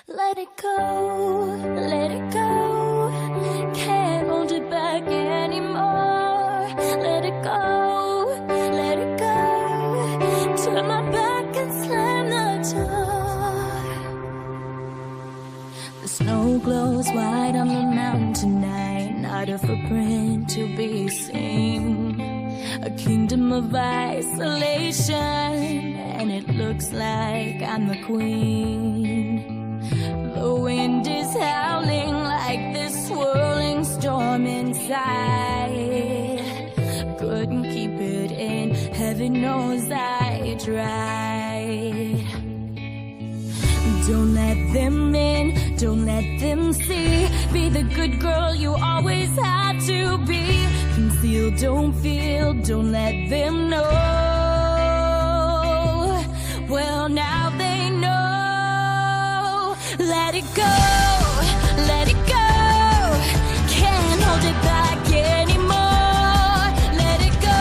Let it go, let it go. Can't hold it back anymore. Let it go, let it go. Turn my back and slam the door. The snow glows white on the mountain tonight. Not a footprint to be seen. A kingdom of isolation, and it looks like I'm the queen. The wind is howling like this swirling storm inside. Couldn't keep it in, heaven knows I tried. Don't let them in, don't let them see. Be the good girl you always had to be. Conceal, don't feel, don't let them know. Well, now they know. Let it go, let it go. Can't hold it back anymore. Let it go,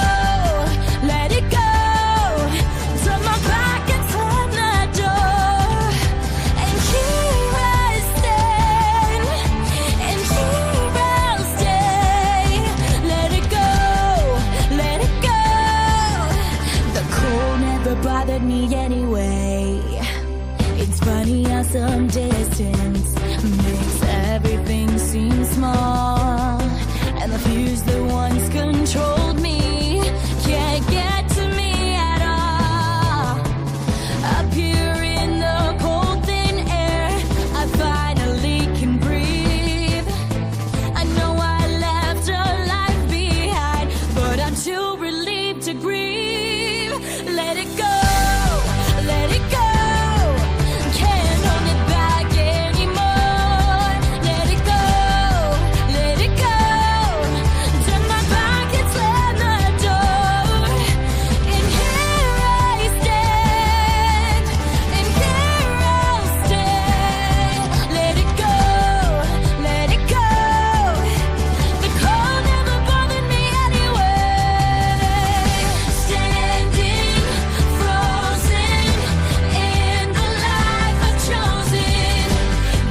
let it go. Turn my back and slam the door. And here I stand, and here I'll stay. Let it go, let it go. The cold never bothered me anyway. It's funny how some distance makes everything seem small, and the fears that once controlled me can't get to me at all. Up here in the cold thin air, I finally can breathe. I know I left a life behind, but I'm too relieved to grieve. Let it go, let it go. Can't hold it back anymore. Let it go, let it go. Turn my back and slam the door. And here I stand, and here I'll stay. Let it go, let it go. The cold never bothered me anyway. Standing frozen in the life I've chosen.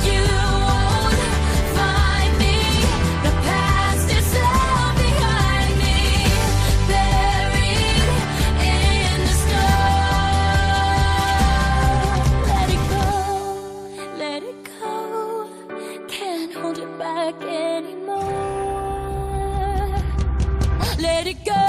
You won't find me. The past is all behind me, buried in the snow. Let it go, let it go. Can't hold it back anymore. Let it go,